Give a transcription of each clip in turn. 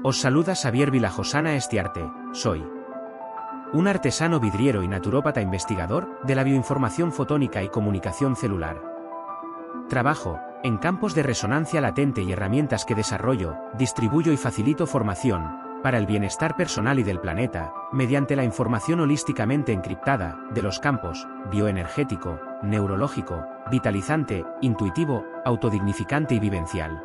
Os saluda Xavier Vilajosana Estiarte, soy un artesano vidriero y naturópata investigador de la bioinformación fotónica y comunicación celular. Trabajo en campos de resonancia latente y herramientas que desarrollo, distribuyo y facilito formación para el bienestar personal y del planeta, mediante la información holísticamente encriptada de los campos bioenergético, neurológico, vitalizante, intuitivo, autodignificante y vivencial.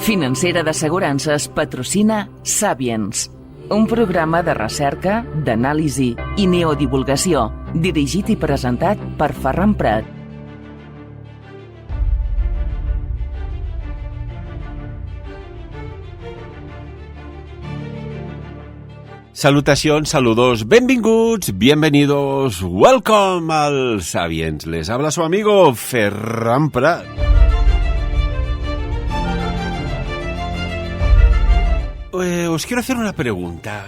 Financera d'Assegurances patrocina Sapiens, un programa de recerca, d'anàlisi i neodivulgació, dirigit i presentat per Ferran Prat. Salutacions, saludos, benvinguts, bienvenidos, welcome al Sapiens. Les habla su amigo Ferran Prat. Os quiero hacer una pregunta.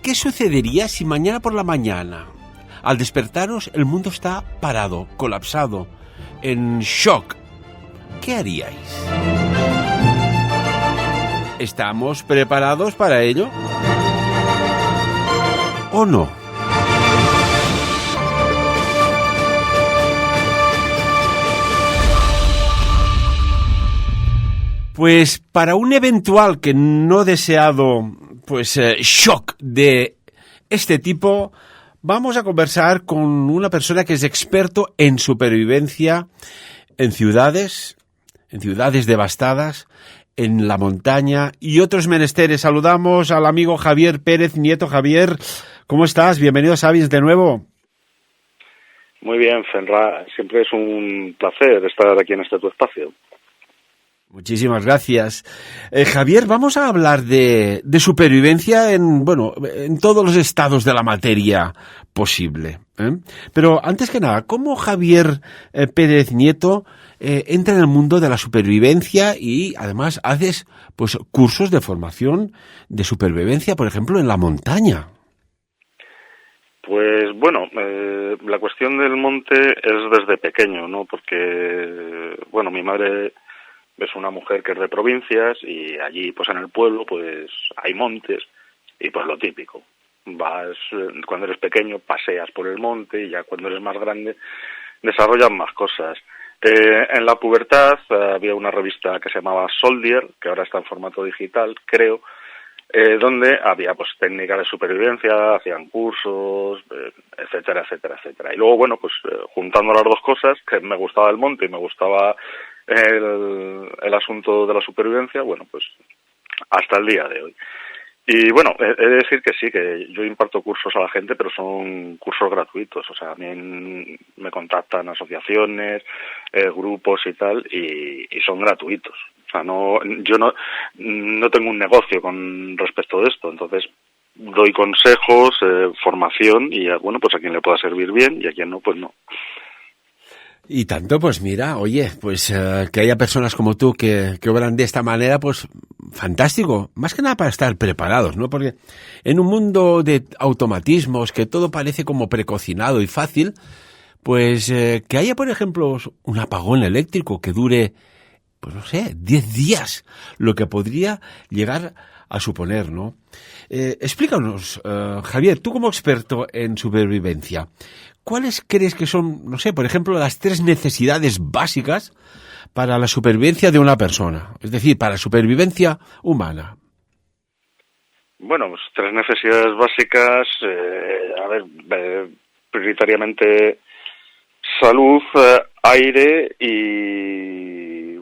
¿Qué sucedería si mañana por la mañana, al despertaros, el mundo está parado, colapsado, en shock? ¿Qué haríais? ¿Estamos preparados para ello? ¿O no? Pues para un eventual que no deseado shock de este tipo, vamos a conversar con una persona que es experto en supervivencia en ciudades devastadas, en la montaña y otros menesteres. Saludamos al amigo Javier Pérez Nieto. Javier, ¿cómo estás? Bienvenido a Sapiens de nuevo. Muy bien, Fenra. Siempre es un placer estar aquí en este tu espacio. Muchísimas gracias. Javier, vamos a hablar de supervivencia en todos los estados de la materia posible. Pero antes que nada, ¿cómo Javier Pérez Nieto entra en el mundo de la supervivencia y además haces cursos de formación de supervivencia, por ejemplo, en la montaña? Pues bueno, la cuestión del monte es desde pequeño, ¿no? Porque, mi madre es una mujer que es de provincias y allí, pues en el pueblo, pues hay montes y pues lo típico. Vas, cuando eres pequeño, paseas por el monte y ya cuando eres más grande desarrollas más cosas. En la pubertad había una revista que se llamaba Soldier, que ahora está en formato digital, creo, donde había pues técnicas de supervivencia, hacían cursos, etcétera, etcétera, etcétera. Y luego, juntando las dos cosas, que me gustaba el monte y me gustaba el asunto de la supervivencia, hasta el día de hoy. Y he de decir que sí, que yo imparto cursos a la gente, pero son cursos gratuitos. O sea, a mí me contactan asociaciones, grupos y tal, y son gratuitos. O sea, yo no tengo un negocio con respecto de esto. Entonces, doy consejos, formación, y a quien le pueda servir bien y a quien no, pues no. Y tanto, pues mira, oye, que haya personas como tú que obran de esta manera, pues fantástico. Más que nada para estar preparados, ¿no? Porque en un mundo de automatismos, que todo parece como precocinado y fácil, que haya, por ejemplo, un apagón eléctrico que dure, 10 días, lo que podría llegar a suponer, ¿no? Explícanos, Javier, tú como experto en supervivencia, ¿cuáles crees que son, por ejemplo, las 3 necesidades básicas para la supervivencia de una persona? Es decir, para la supervivencia humana. 3 necesidades básicas, prioritariamente salud, aire y,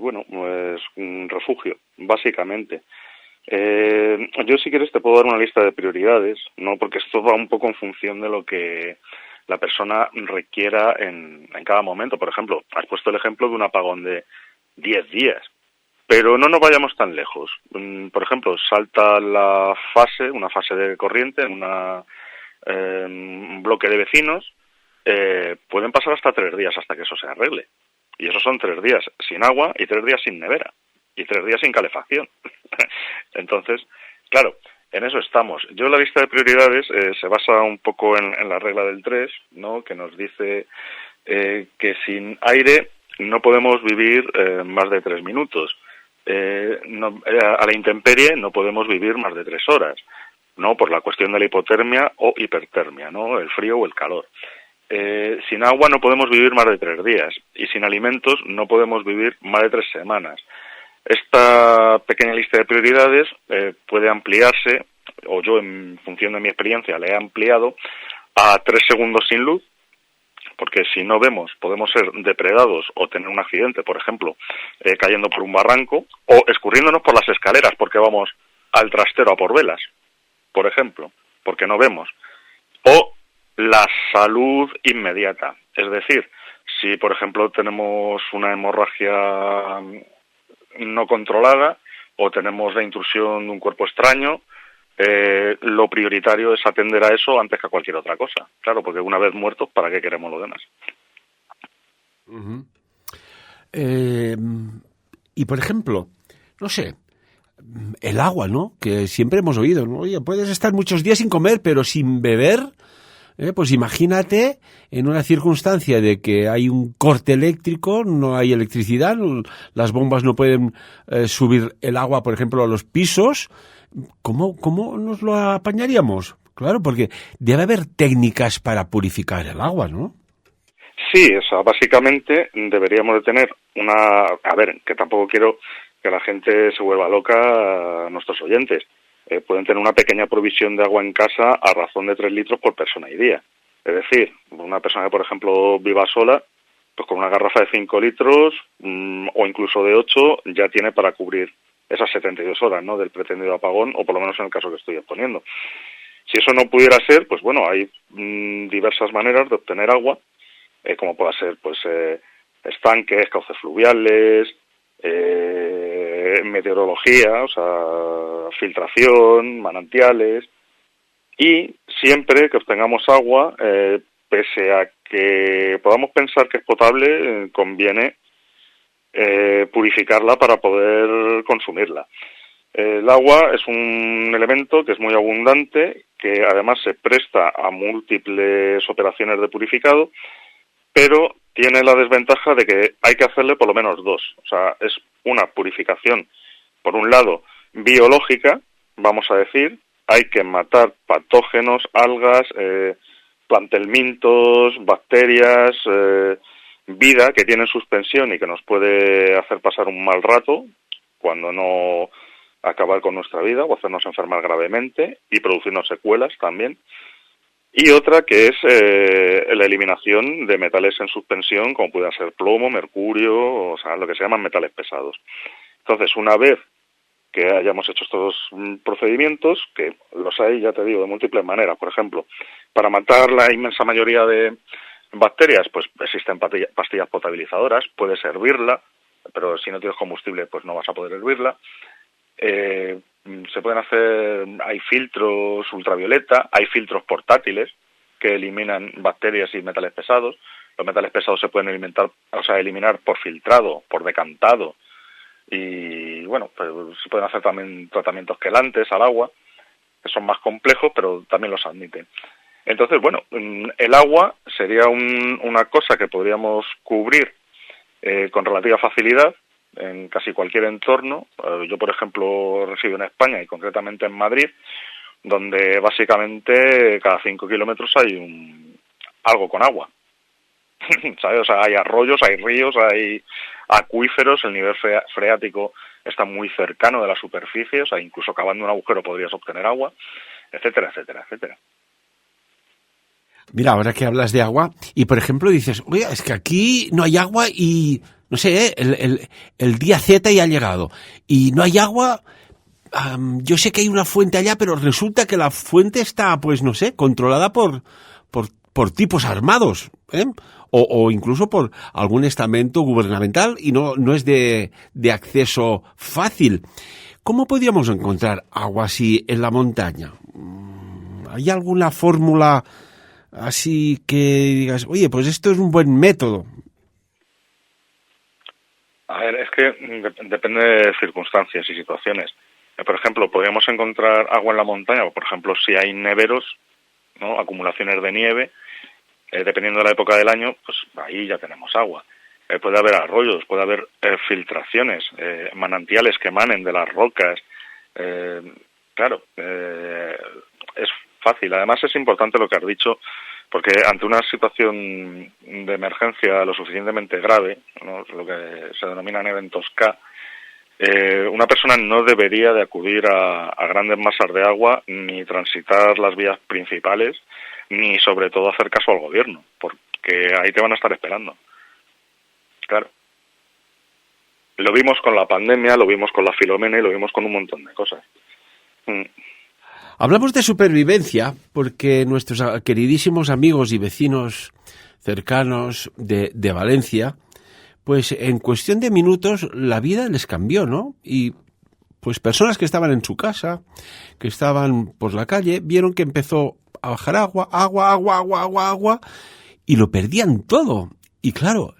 un refugio, básicamente. Yo, si quieres, te puedo dar una lista de prioridades, ¿no? Porque esto va un poco en función de lo que la persona requiera en cada momento. Por ejemplo, has puesto el ejemplo de un apagón de 10 días, pero no nos vayamos tan lejos. Por ejemplo, salta una fase de corriente en un bloque de vecinos, pueden pasar hasta 3 días hasta que eso se arregle. Y esos son 3 días sin agua y 3 días sin nevera. y 3 días sin calefacción. Entonces, claro, en eso estamos. Yo la lista de prioridades se basa un poco en la regla del 3, ¿no? Que nos dice que sin aire no podemos vivir más de 3 minutos. A la intemperie no podemos vivir más de 3 horas, ¿no? Por la cuestión de la hipotermia o hipertermia, ¿no? El frío o el calor. Sin agua no podemos vivir más de 3 días y sin alimentos no podemos vivir más de 3 semanas. Esta pequeña lista de prioridades puede ampliarse, o yo en función de mi experiencia le he ampliado a 3 segundos sin luz, porque si no vemos podemos ser depredados o tener un accidente, por ejemplo, cayendo por un barranco o escurriéndonos por las escaleras porque vamos al trastero a por velas, por ejemplo, porque no vemos. O la salud inmediata, es decir, si por ejemplo tenemos una hemorragia no controlada o tenemos la intrusión de un cuerpo extraño, lo prioritario es atender a eso antes que a cualquier otra cosa. Claro, porque una vez muertos, ¿para qué queremos lo demás? Uh-huh. Y por ejemplo, no sé, el agua, ¿no? Que siempre hemos oído, ¿no? Oye, puedes estar muchos días sin comer, pero sin beber. Pues imagínate en una circunstancia de que hay un corte eléctrico, no hay electricidad, las bombas no pueden subir el agua, por ejemplo, a los pisos. ¿Cómo nos lo apañaríamos? Claro, porque debe haber técnicas para purificar el agua, ¿no? Sí, o sea, básicamente deberíamos de tener a ver, que tampoco quiero que la gente se vuelva loca, a nuestros oyentes. Pueden tener una pequeña provisión de agua en casa a razón de 3 litros por persona y día. Es decir, una persona que, por ejemplo, viva sola, pues con una garrafa de 5 litros o incluso de 8 ya tiene para cubrir esas 72 horas, ¿no?, del pretendido apagón, o por lo menos en el caso que estoy exponiendo. Si eso no pudiera ser, pues bueno, hay diversas maneras de obtener agua, como pueda ser pues estanques, cauces fluviales, meteorología, o sea, filtración, manantiales, y siempre que obtengamos agua, pese a que podamos pensar que es potable, conviene purificarla para poder consumirla. El agua es un elemento que es muy abundante, que además se presta a múltiples operaciones de purificado, pero tiene la desventaja de que hay que hacerle por lo menos 2. O sea, es una purificación, por un lado, biológica, vamos a decir, hay que matar patógenos, algas, plantelmintos, bacterias, vida que tiene en suspensión y que nos puede hacer pasar un mal rato, cuando no acabar con nuestra vida o hacernos enfermar gravemente y producirnos secuelas también. Y otra que es la eliminación de metales en suspensión, como pueda ser plomo, mercurio, o sea, lo que se llaman metales pesados. Entonces, una vez que hayamos hecho estos procedimientos, que los hay, ya te digo, de múltiples maneras. Por ejemplo, para matar la inmensa mayoría de bacterias, pues existen pastillas potabilizadoras, puedes hervirla, pero si no tienes combustible, pues no vas a poder hervirla. Se pueden hacer, hay filtros ultravioleta, hay filtros portátiles que eliminan bacterias y metales pesados. Los metales pesados se pueden eliminar por filtrado, por decantado, y bueno, pues se pueden hacer también tratamientos quelantes al agua, que son más complejos, pero también los admiten. Entonces, bueno, el agua sería una cosa que podríamos cubrir con relativa facilidad en casi cualquier entorno. Yo, por ejemplo, resido en España y concretamente en Madrid, donde básicamente cada 5 kilómetros hay algo con agua. ¿Sabes? O sea, hay arroyos, hay ríos, hay acuíferos, el nivel freático está muy cercano de la superficie, o sea, incluso cavando un agujero podrías obtener agua, etcétera, etcétera, etcétera. Mira, ahora que hablas de agua, y por ejemplo dices, oye, es que aquí no hay agua y, no sé, el día Z ya ha llegado, y no hay agua, yo sé que hay una fuente allá, pero resulta que la fuente está, pues no sé, controlada por tipos armados, ¿eh? O incluso por algún estamento gubernamental y no es de acceso fácil. ¿Cómo podríamos encontrar agua así en la montaña? ¿Hay alguna fórmula así que digas, oye, pues esto es un buen método? A ver, es que depende de circunstancias y situaciones. Por ejemplo, podríamos encontrar agua en la montaña, o por ejemplo, si hay neveros, ¿no? Acumulaciones de nieve, dependiendo de la época del año, pues ahí ya tenemos agua. Puede haber arroyos, puede haber filtraciones, manantiales que emanen de las rocas. Claro, es fácil. Además es importante lo que has dicho, porque ante una situación de emergencia lo suficientemente grave, ¿no? Lo que se denominan eventos K, una persona no debería de acudir a grandes masas de agua, ni transitar las vías principales, ni sobre todo hacer caso al gobierno, porque ahí te van a estar esperando. Claro. Lo vimos con la pandemia, lo vimos con la Filomena y lo vimos con un montón de cosas. Hablamos de supervivencia porque nuestros queridísimos amigos y vecinos cercanos de Valencia, pues en cuestión de minutos la vida les cambió, ¿no? Y pues personas que estaban en su casa, que estaban por la calle, vieron que empezó a bajar agua, y lo perdían todo. Y claro,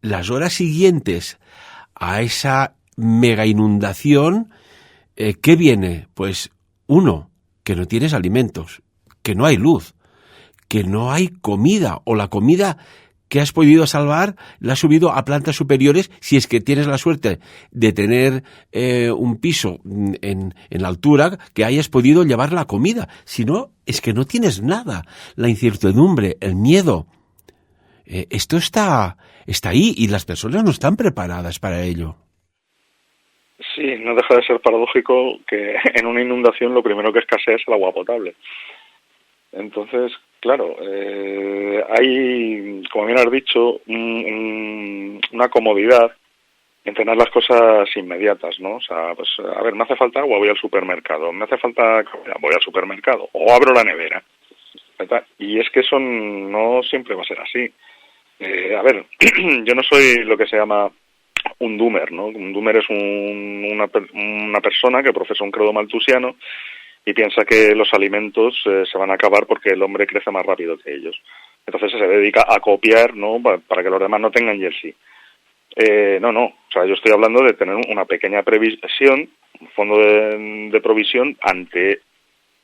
las horas siguientes a esa mega inundación, ¿qué viene? Pues uno, que no tienes alimentos, que no hay luz, que no hay comida, o la comida que has podido salvar la has subido a plantas superiores si es que tienes la suerte de tener un piso en la altura que hayas podido llevar la comida. Si no, es que no tienes nada. La incertidumbre, el miedo, esto está ahí y las personas no están preparadas para ello. Sí, no deja de ser paradójico que en una inundación lo primero que escasea es el agua potable. Entonces, claro, hay, como bien has dicho, una comodidad en tener las cosas inmediatas, ¿no? O sea, pues, a ver, me hace falta agua, voy al supermercado, me hace falta comida, voy al supermercado, o abro la nevera, ¿verdad? Y es que eso no siempre va a ser así. A ver, yo no soy lo que se llama un doomer, ¿no? Un doomer es una persona que profesa un credo malthusiano y piensa que los alimentos se van a acabar porque el hombre crece más rápido que ellos. Entonces se dedica a copiar, ¿no? Para que los demás no tengan y él sí. No. O sea, yo estoy hablando de tener una pequeña previsión, un fondo de provisión ante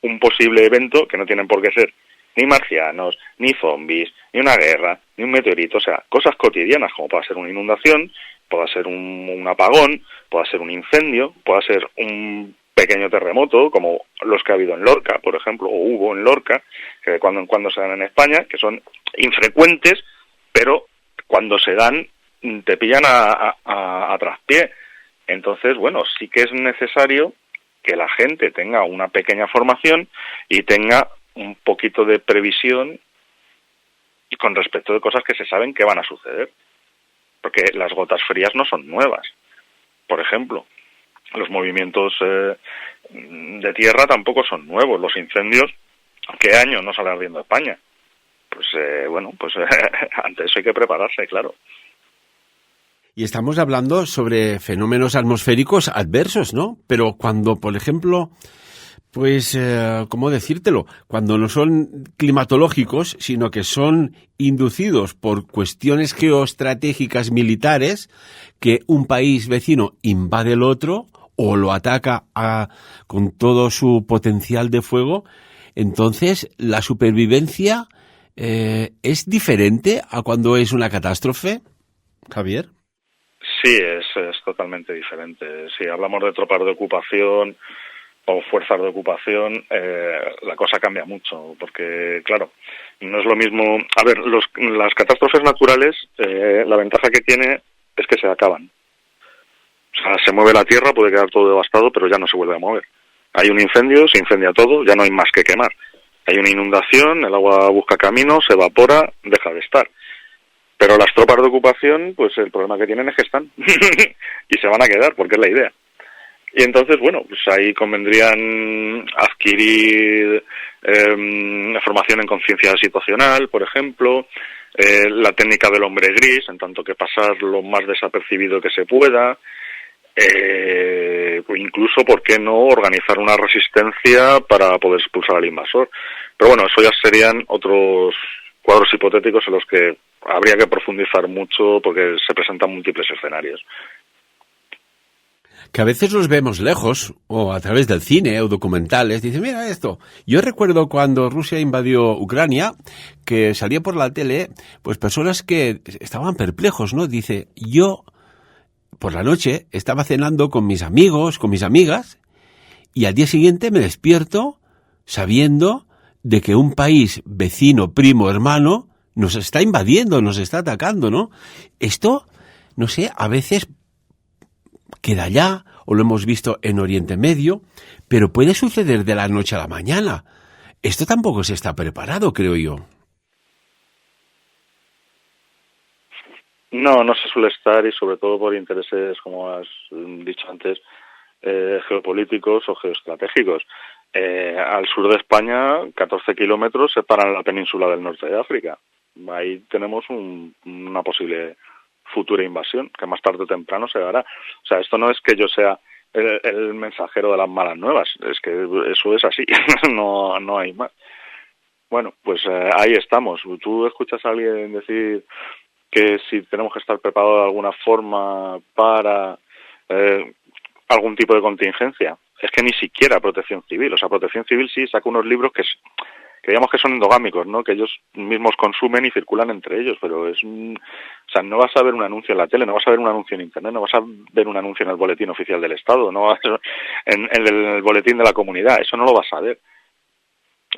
un posible evento que no tienen por qué ser ni marcianos, ni zombies, ni una guerra, ni un meteorito. O sea, cosas cotidianas como pueda ser una inundación, pueda ser un apagón, pueda ser un incendio, pueda ser un pequeño terremoto, como los que ha habido en Lorca, por ejemplo, o hubo en Lorca, que de cuando en cuando se dan en España, que son infrecuentes, pero cuando se dan te pillan a traspié. Entonces, bueno, sí que es necesario que la gente tenga una pequeña formación y tenga un poquito de previsión con respecto de cosas que se saben que van a suceder. Porque las gotas frías no son nuevas. Por ejemplo, los movimientos de tierra tampoco son nuevos. Los incendios, ¿qué año no sale ardiendo España? Pues ante eso hay que prepararse, claro. Y estamos hablando sobre fenómenos atmosféricos adversos, ¿no? Pero cuando, por ejemplo, pues, ¿cómo decírtelo? Cuando no son climatológicos, sino que son inducidos por cuestiones geoestratégicas militares, que un país vecino invade el otro o lo ataca con todo su potencial de fuego, entonces la supervivencia es diferente a cuando es una catástrofe, Javier. Sí, es totalmente diferente. Si hablamos de tropas de ocupación o fuerzas de ocupación, la cosa cambia mucho, porque, claro, no es lo mismo. A ver, las catástrofes naturales, la ventaja que tiene es que se acaban. O sea, se mueve la tierra, puede quedar todo devastado, pero ya no se vuelve a mover. Hay un incendio, se incendia todo, ya no hay más que quemar. Hay una inundación, el agua busca camino, se evapora, deja de estar. Pero las tropas de ocupación, pues el problema que tienen es que están y se van a quedar, porque es la idea. Y entonces, bueno, pues ahí convendrían adquirir formación en conciencia situacional, por ejemplo, la técnica del hombre gris, en tanto que pasar lo más desapercibido que se pueda, incluso, ¿por qué no?, organizar una resistencia para poder expulsar al invasor. Pero bueno, eso ya serían otros cuadros hipotéticos en los que habría que profundizar mucho porque se presentan múltiples escenarios. que a veces los vemos lejos, o a través del cine o documentales, dicen, mira esto. Yo recuerdo cuando Rusia invadió Ucrania, que salía por la tele, pues personas que estaban perplejos, ¿no? Dice, yo por la noche estaba cenando con mis amigos, con mis amigas, y al día siguiente me despierto sabiendo de que un país vecino, primo, hermano, nos está invadiendo, nos está atacando, ¿no? Esto, no sé, a veces queda allá, o lo hemos visto en Oriente Medio, pero puede suceder de la noche a la mañana. Esto tampoco se está preparado, creo yo. No, no se suele estar, y sobre todo por intereses, como has dicho antes, geopolíticos o geoestratégicos. Al sur de España, 14 kilómetros separan la península del norte de África. Ahí tenemos una posible futura invasión, que más tarde o temprano se dará. O sea, esto no es que yo sea el mensajero de las malas nuevas, es que eso es así, no hay más. Bueno, pues ahí estamos. Tú escuchas a alguien decir que si tenemos que estar preparados de alguna forma para algún tipo de contingencia. Es que ni siquiera Protección Civil. O sea, Protección Civil sí saca unos libros que digamos que son endogámicos, ¿no? Que ellos mismos consumen y circulan entre ellos, pero o sea, no vas a ver un anuncio en la tele, no vas a ver un anuncio en internet, no vas a ver un anuncio en el boletín oficial del Estado, no vas a ver en el boletín de la comunidad, eso no lo vas a ver.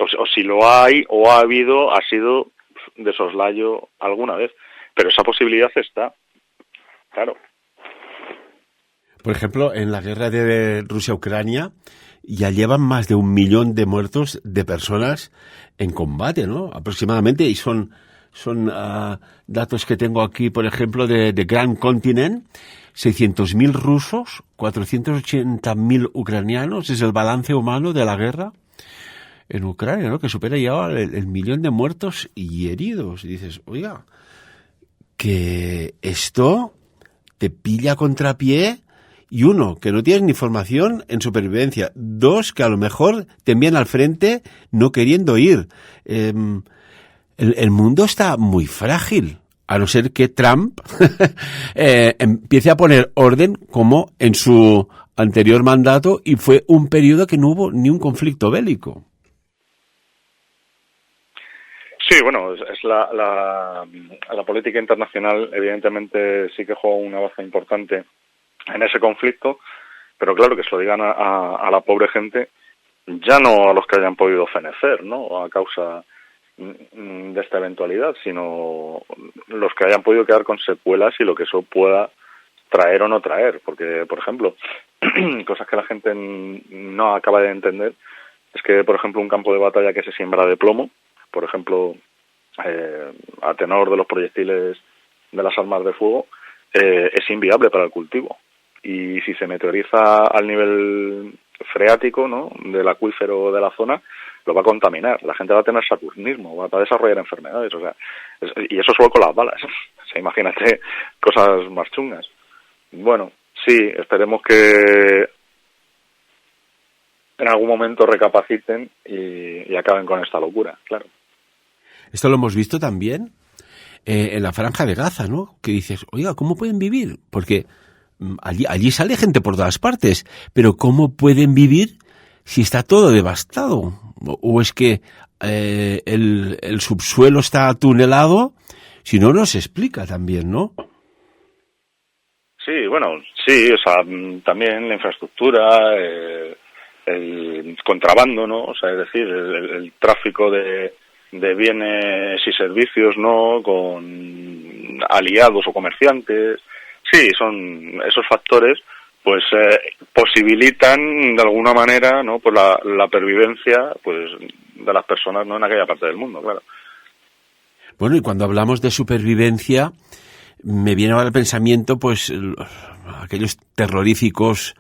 O si lo hay o ha habido, ha sido de soslayo alguna vez, pero esa posibilidad está, claro. Por ejemplo, en la guerra de Rusia-Ucrania ya llevan más de 1 millón de muertos de personas en combate, ¿no? Aproximadamente, y son datos que tengo aquí, por ejemplo, de Grand Continent, 600.000 rusos, 480.000 ucranianos, es el balance humano de la guerra en Ucrania, ¿no? Que supera ya el millón de muertos y heridos. Y dices, oiga, que esto te pilla a contrapié. Y uno, que no tienes ni formación en supervivencia. 2, que a lo mejor te envían al frente no queriendo ir. El mundo está muy frágil, a no ser que Trump empiece a poner orden como en su anterior mandato, y fue un periodo que no hubo ni un conflicto bélico. Sí, bueno, es la política internacional evidentemente sí que juega una baza importante en ese conflicto, pero claro, que se lo digan a la pobre gente, ya no a los que hayan podido fenecer, ¿no?, a causa de esta eventualidad, sino los que hayan podido quedar con secuelas y lo que eso pueda traer o no traer, porque, por ejemplo, cosas que la gente no acaba de entender, es que, por ejemplo, un campo de batalla que se siembra de plomo, por ejemplo, a tenor de los proyectiles de las armas de fuego, es inviable para el cultivo. Y si se meteoriza al nivel freático, ¿no?, del acuífero de la zona, lo va a contaminar. La gente va a tener saturnismo, va a desarrollar enfermedades. O sea, y eso solo con las balas. O sea, imagínate cosas más chungas. Bueno, sí, esperemos que en algún momento recapaciten y acaben con esta locura, claro. Esto lo hemos visto también en la Franja de Gaza, ¿no? Que dices, oiga, ¿cómo pueden vivir? Porque allí sale gente por todas partes, pero ¿cómo pueden vivir si está todo devastado? ¿O es que el subsuelo está atunelado? Si no, nos explica también, ¿no? Sí, bueno, sí, o sea, también la infraestructura, el contrabando, ¿no? O sea, es decir, el tráfico de bienes y servicios, ¿no?, con aliados o comerciantes. Sí, son esos factores, pues posibilitan de alguna manera, ¿no?, pues la pervivencia, pues, de las personas, ¿no?, en aquella parte del mundo, claro. Bueno, y cuando hablamos de supervivencia, me viene ahora el pensamiento, pues, aquellos terroríficos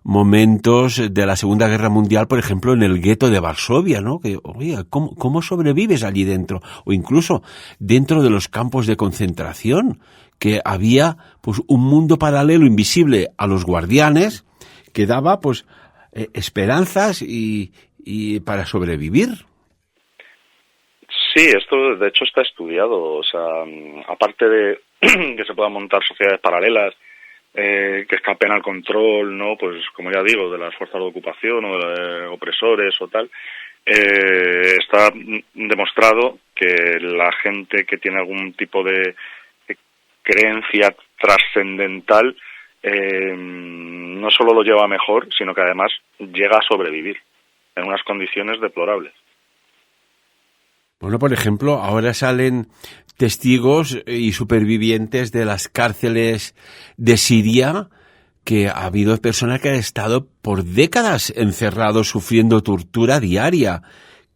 momentos de la Segunda Guerra Mundial, por ejemplo, en el gueto de Varsovia, ¿no? Que, oiga, ¿cómo sobrevives allí dentro? O incluso dentro de los campos de concentración, que había, pues, un mundo paralelo invisible a los guardianes que daba, pues, esperanzas y para sobrevivir. Sí, esto de hecho está estudiado. O sea, aparte de que se puedan montar sociedades paralelas que escapen al control, ¿no? Pues como ya digo, de las fuerzas de ocupación o de opresores o tal. Está demostrado que la gente que tiene algún tipo de creencia trascendental no solo lo lleva mejor, sino que además llega a sobrevivir en unas condiciones deplorables. Bueno, por ejemplo, ahora salen testigos y supervivientes de las cárceles de Siria, que ha habido personas que han estado por décadas encerrados sufriendo tortura diaria.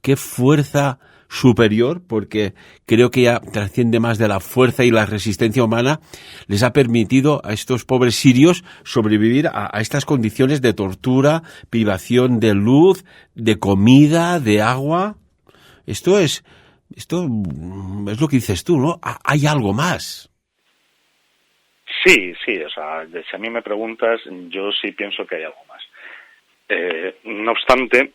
¡Qué fuerza superior! Porque creo que ya trasciende más de la fuerza y la resistencia humana, les ha permitido a estos pobres sirios sobrevivir a estas condiciones de tortura, privación de luz, de comida, de agua. Esto es lo que dices tú, ¿no? Hay algo más. Sí, o sea, si a mí me preguntas, yo sí pienso que hay algo más. No obstante,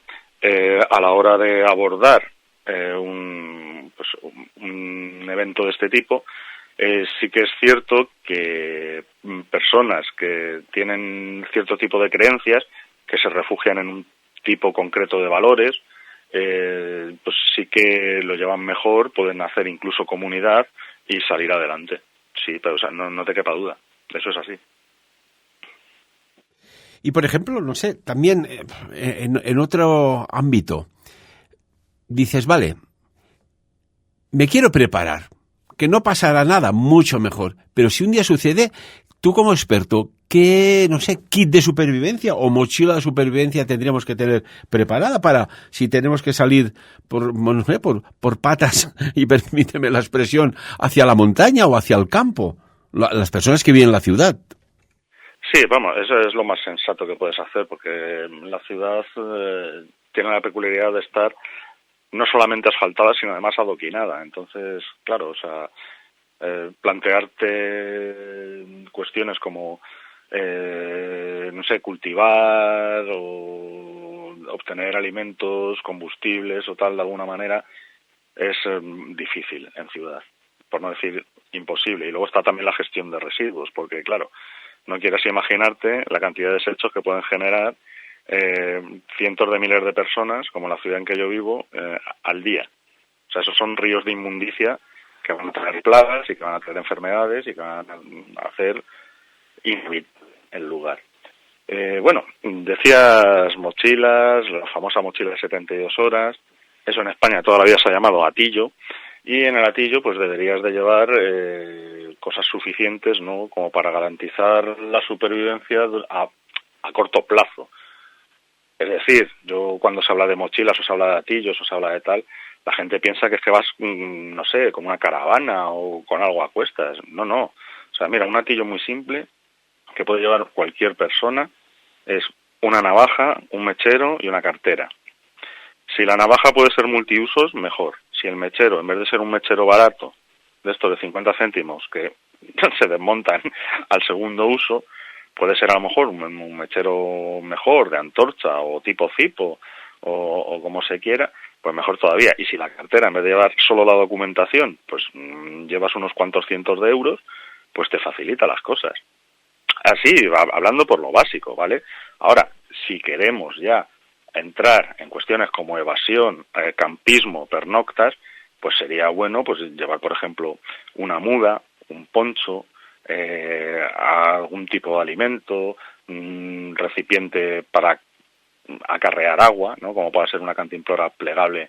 a la hora de abordar un evento de este tipo, sí que es cierto que personas que tienen cierto tipo de creencias, que se refugian en un tipo concreto de valores, pues sí que lo llevan mejor, pueden hacer incluso comunidad y salir adelante. Sí, pero o sea, no te quepa duda, eso es así. Y por ejemplo, no sé, también en otro ámbito, dices, vale, me quiero preparar, que no pasará nada, mucho mejor, pero si un día sucede, tú como experto, ¿qué, no sé, kit de supervivencia o mochila de supervivencia tendríamos que tener preparada para si tenemos que salir por patas, y permíteme la expresión, hacia la montaña o hacia el campo? Las personas que viven en la ciudad. Sí, vamos, eso es lo más sensato que puedes hacer, porque la ciudad tiene la peculiaridad de estar no solamente asfaltada, sino además adoquinada. Entonces, claro, o sea, plantearte cuestiones como, no sé, cultivar o obtener alimentos, combustibles o tal de alguna manera, es difícil en ciudad, por no decir imposible. Y luego está también la gestión de residuos, porque claro, no quieras imaginarte la cantidad de desechos que pueden generar cientos de miles de personas, como la ciudad en que yo vivo, al día. O sea, esos son ríos de inmundicia que van a traer plagas y que van a traer enfermedades y que van a hacer inhabitable el lugar. Bueno, decías mochilas, la famosa mochila de 72 horas, eso en España toda la vida se ha llamado atillo, y en el atillo pues deberías de llevar cosas suficientes, ¿no?, como para garantizar la supervivencia a corto plazo. Es decir, yo cuando se habla de mochilas o se habla de atillos o se habla de tal, la gente piensa que es que vas, no sé, como una caravana o con algo a cuestas. No. O sea, mira, un atillo muy simple que puede llevar cualquier persona es una navaja, un mechero y una cartera. Si la navaja puede ser multiusos, mejor. Si el mechero, en vez de ser un mechero barato, de estos de 50 céntimos que se desmontan al segundo uso, puede ser a lo mejor un mechero mejor, de antorcha o tipo cipo o como se quiera, pues mejor todavía. Y si la cartera, en vez de llevar solo la documentación, pues llevas unos cuantos cientos de euros, pues te facilita las cosas. Así, hablando por lo básico, ¿vale? Ahora, si queremos ya entrar en cuestiones como evasión, campismo, pernoctas, pues sería bueno pues llevar, por ejemplo, una muda, un poncho, algún tipo de alimento, un recipiente para acarrear agua, ¿no?, como puede ser una cantimplora plegable,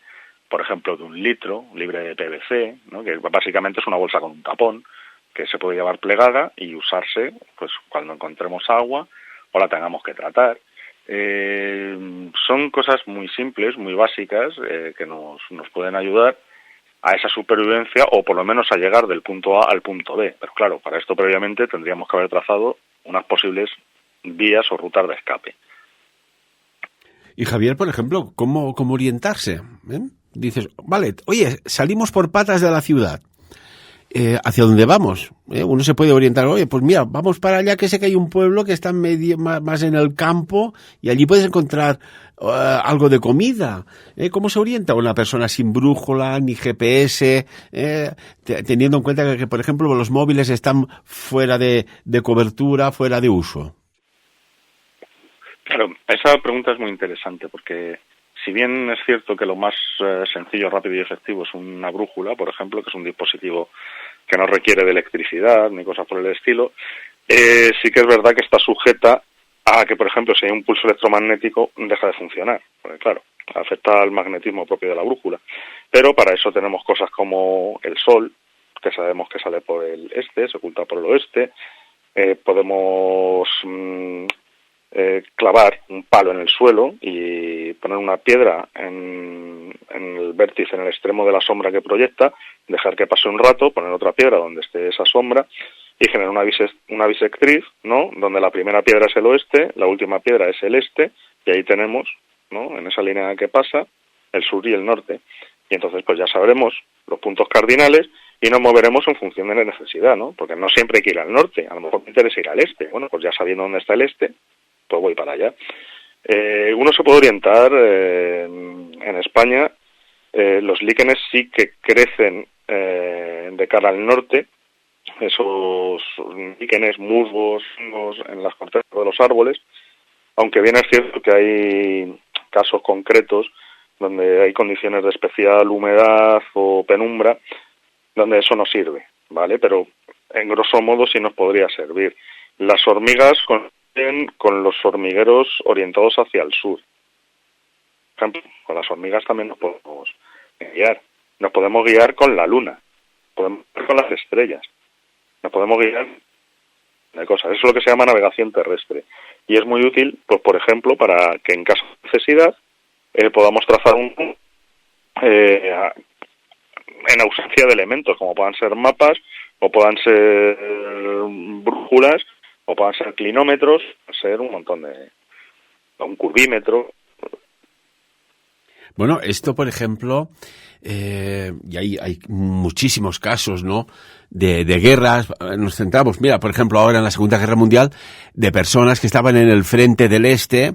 por ejemplo, de 1 litro, libre de PVC, ¿no?, que básicamente es una bolsa con un tapón que se puede llevar plegada y usarse pues cuando encontremos agua o la tengamos que tratar. Son cosas muy simples, muy básicas, que nos pueden ayudar a esa supervivencia o por lo menos a llegar del punto A al punto B. Pero claro, para esto previamente tendríamos que haber trazado unas posibles vías o rutas de escape. Y Javier, por ejemplo, ¿cómo orientarse? Dices, vale, oye, salimos por patas de la ciudad. hacia dónde vamos. Uno se puede orientar, oye, pues mira, vamos para allá, que sé que hay un pueblo que está medio, más en el campo y allí puedes encontrar algo de comida. ¿Cómo se orienta una persona sin brújula ni GPS, teniendo en cuenta que, por ejemplo, los móviles están fuera de cobertura, fuera de uso? Claro, esa pregunta es muy interesante porque si bien es cierto que lo más sencillo, rápido y efectivo es una brújula, por ejemplo, que es un dispositivo que no requiere de electricidad ni cosas por el estilo, sí que es verdad que está sujeta a que, por ejemplo, si hay un pulso electromagnético, deja de funcionar, porque claro, afecta al magnetismo propio de la brújula. Pero para eso tenemos cosas como el sol, que sabemos que sale por el este, se oculta por el oeste, podemos clavar un palo en el suelo y poner una piedra en el vértice, en el extremo de la sombra que proyecta, dejar que pase un rato, poner otra piedra donde esté esa sombra y generar una bisectriz, ¿no? Donde la primera piedra es el oeste, la última piedra es el este, y ahí tenemos, ¿no?, en esa línea que pasa, el sur y el norte. Y entonces pues ya sabremos los puntos cardinales y nos moveremos en función de la necesidad, ¿no? Porque no siempre hay que ir al norte, a lo mejor me interesa ir al este. Bueno, pues ya sabiendo dónde está el este, pues voy para allá. Uno se puede orientar en España. Los líquenes sí que crecen de cara al norte. Esos líquenes, musgos, hongos en las cortezas de los árboles, aunque bien es cierto que hay casos concretos donde hay condiciones de especial humedad o penumbra donde eso no sirve, ¿vale? Pero en grosso modo sí nos podría servir. Las hormigas con los hormigueros orientados hacia el sur. Por ejemplo, con las hormigas también nos podemos guiar. Nos podemos guiar con la luna, podemos guiar con las estrellas, nos podemos guiar de cosas. Eso es lo que se llama navegación terrestre. Y es muy útil, pues por ejemplo, para que en caso de necesidad podamos trazar en ausencia de elementos, como puedan ser mapas, o puedan ser brújulas, o puedan ser clinómetros, ser un montón de... un curvímetro. Bueno, esto, por ejemplo, y hay muchísimos casos, ¿no?, de guerras. Nos centramos, mira, por ejemplo, ahora en la Segunda Guerra Mundial, de personas que estaban en el frente del este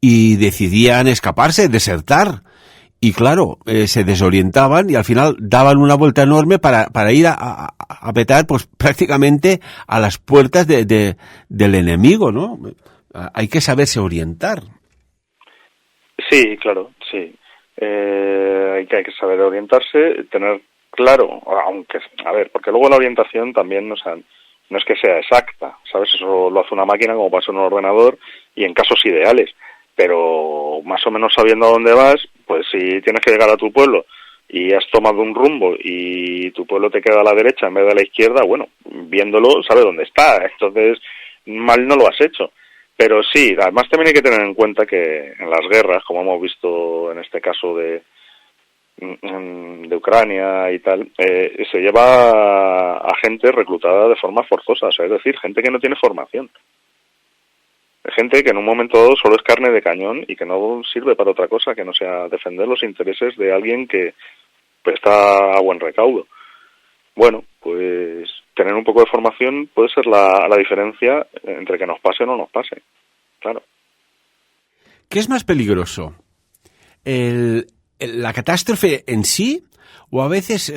y decidían escaparse, desertar. Y claro, se desorientaban y al final daban una vuelta enorme para ir a petar, pues prácticamente a las puertas del enemigo, ¿no? Hay que saberse orientar. Sí, claro, sí. Hay que saber orientarse, tener claro, aunque, a ver, porque luego la orientación también, o sea, no es que sea exacta, ¿sabes? Eso lo hace una máquina como pasa en un ordenador y en casos ideales, pero más o menos sabiendo a dónde vas, pues si tienes que llegar a tu pueblo y has tomado un rumbo y tu pueblo te queda a la derecha en vez de a la izquierda, bueno, viéndolo sabes dónde está, entonces mal no lo has hecho. Pero sí, además también hay que tener en cuenta que en las guerras, como hemos visto en este caso de Ucrania y tal, se lleva a gente reclutada de forma forzosa, o sea, es decir, gente que no tiene formación. Gente que en un momento dado solo es carne de cañón y que no sirve para otra cosa que no sea defender los intereses de alguien que pues, está a buen recaudo. Bueno, pues tener un poco de formación puede ser la diferencia entre que nos pase o no nos pase, claro. ¿Qué es más peligroso? ¿La catástrofe en sí? O a veces,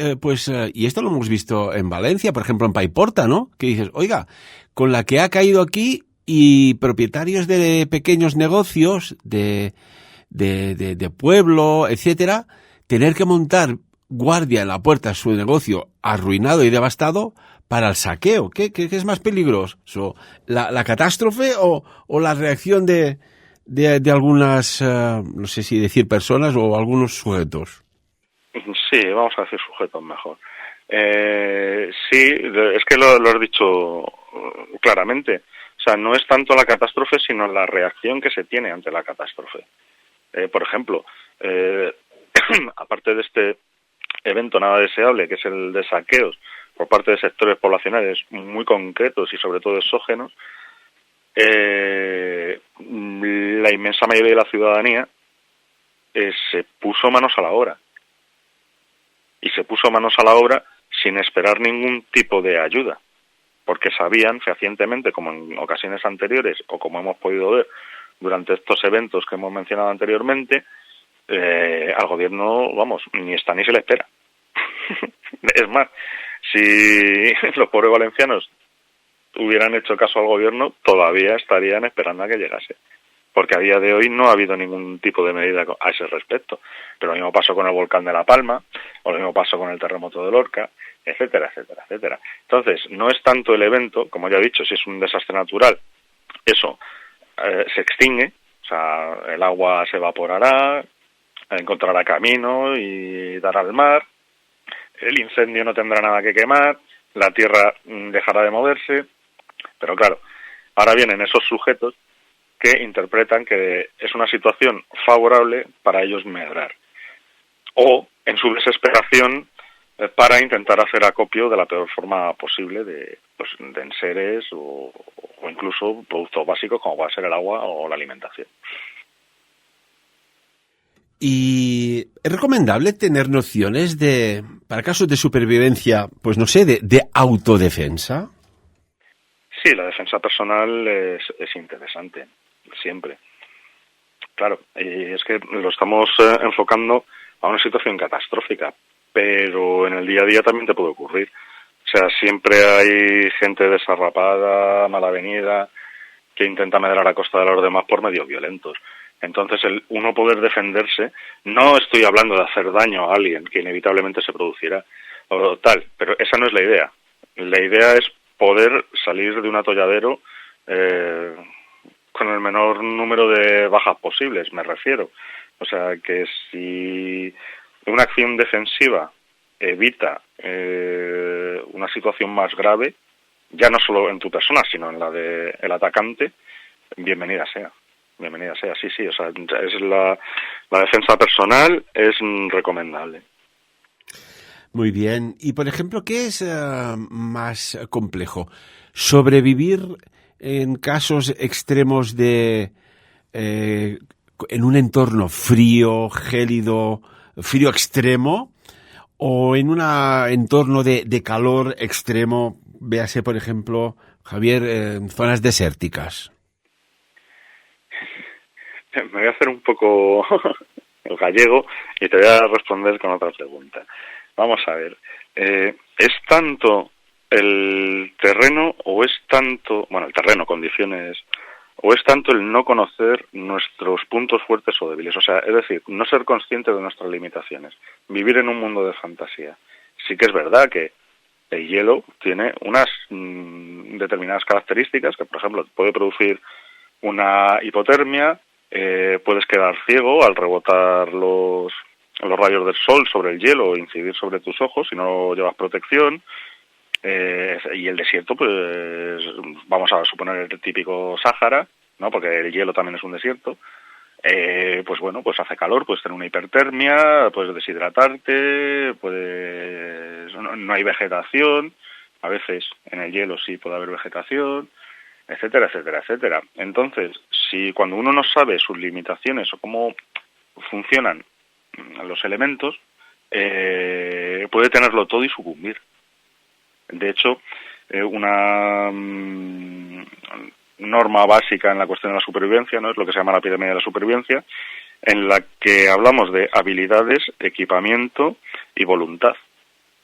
y esto lo hemos visto en Valencia, por ejemplo en Paiporta, ¿no? Que dices, oiga, con la que ha caído aquí y propietarios de pequeños negocios, de pueblo, etcétera, tener que montar guardia en la puerta de su negocio arruinado y devastado para el saqueo. ¿Qué es más peligroso? ¿La catástrofe o la reacción de algunas, no sé si decir personas o algunos sujetos? Sí, vamos a decir sujetos mejor. Sí, es que lo has dicho claramente. O sea, no es tanto la catástrofe, sino la reacción que se tiene ante la catástrofe. Por ejemplo, aparte de este evento nada deseable, que es el de saqueos por parte de sectores poblacionales muy concretos y sobre todo exógenos, la inmensa mayoría de la ciudadanía se puso manos a la obra. Y se puso manos a la obra sin esperar ningún tipo de ayuda, porque sabían fehacientemente, como en ocasiones anteriores o como hemos podido ver durante estos eventos que hemos mencionado anteriormente, al gobierno, vamos, ni está ni se le espera. Es más, si los pobres valencianos hubieran hecho caso al gobierno, todavía estarían esperando a que llegase, porque a día de hoy no ha habido ningún tipo de medida a ese respecto. Pero lo mismo pasó con el volcán de La Palma, o lo mismo pasó con el terremoto de Lorca, etcétera, etcétera, etcétera. Entonces, no es tanto el evento, como ya he dicho, si es un desastre natural, eso se extingue, o sea, el agua se evaporará, encontrará camino y dará al mar, el incendio no tendrá nada que quemar, la tierra dejará de moverse, pero claro, ahora vienen esos sujetos que interpretan que es una situación favorable para ellos medrar, o en su desesperación para intentar hacer acopio de la peor forma posible de enseres o incluso productos básicos como va a ser el agua o la alimentación. ¿Y es recomendable tener nociones para casos de supervivencia, pues no sé, de autodefensa? Sí, la defensa personal es interesante, siempre. Claro, y es que lo estamos enfocando a una situación catastrófica, pero en el día a día también te puede ocurrir. O sea, siempre hay gente desarrapada, malavenida, que intenta medrar a costa de los demás por medios violentos. Entonces, el uno poder defenderse, no estoy hablando de hacer daño a alguien que inevitablemente se producirá o tal, pero esa no es la idea. La idea es poder salir de un atolladero con el menor número de bajas posibles, me refiero. O sea, que si una acción defensiva evita una situación más grave, ya no solo en tu persona, sino en la del atacante, bienvenida sea. Bienvenida sea, sí, o sea, es la defensa personal es recomendable. Muy bien. Y, por ejemplo, ¿qué es más complejo? ¿Sobrevivir en casos extremos en un entorno frío, gélido, frío extremo, o en un entorno de calor extremo, véase, por ejemplo, Javier, en zonas desérticas? Me voy a hacer un poco el gallego y te voy a responder con otra pregunta. Vamos a ver, ¿es tanto el terreno o es tanto, el terreno, condiciones, o es tanto el no conocer nuestros puntos fuertes o débiles? O sea, es decir, no ser consciente de nuestras limitaciones, vivir en un mundo de fantasía. Sí que es verdad que el hielo tiene unas determinadas características que, por ejemplo, puede producir una hipotermia, puedes quedar ciego al rebotar los rayos del sol sobre el hielo o incidir sobre tus ojos si no llevas protección. Y el desierto, pues vamos a suponer el típico Sáhara, ¿no? Porque el hielo también es un desierto. Pues bueno, pues hace calor, puedes tener una hipertermia, puedes deshidratarte, no hay vegetación. A veces en el hielo sí puede haber vegetación, etcétera, etcétera, etcétera. Entonces, si cuando uno no sabe sus limitaciones o cómo funcionan los elementos, puede tenerlo todo y sucumbir. De hecho, una norma básica en la cuestión de la supervivencia, ¿no?, es lo que se llama la pirámide de la supervivencia, en la que hablamos de habilidades, equipamiento y voluntad.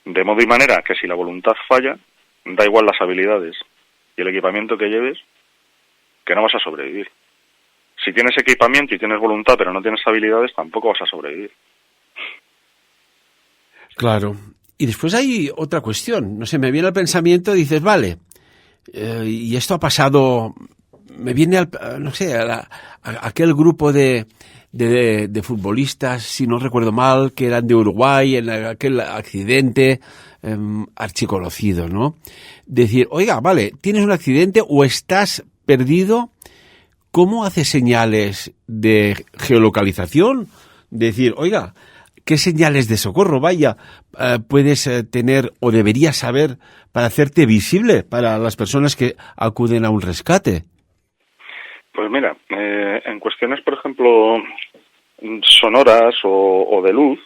De modo y manera que si la voluntad falla, da igual las habilidades y el equipamiento que lleves, que no vas a sobrevivir. Si tienes equipamiento y tienes voluntad pero no tienes habilidades, tampoco vas a sobrevivir. Claro. Y después hay otra cuestión. No sé, me viene al pensamiento, dices, vale, y esto ha pasado, me viene a aquel grupo de futbolistas, si no recuerdo mal, que eran de Uruguay, en aquel accidente archiconocido, ¿no? Decir, oiga, vale, tienes un accidente o estás perdido, ¿cómo haces señales de geolocalización? Decir, oiga, ¿qué señales de socorro, puedes tener o deberías saber para hacerte visible para las personas que acuden a un rescate? Pues mira, en cuestiones, por ejemplo, sonoras o de luz,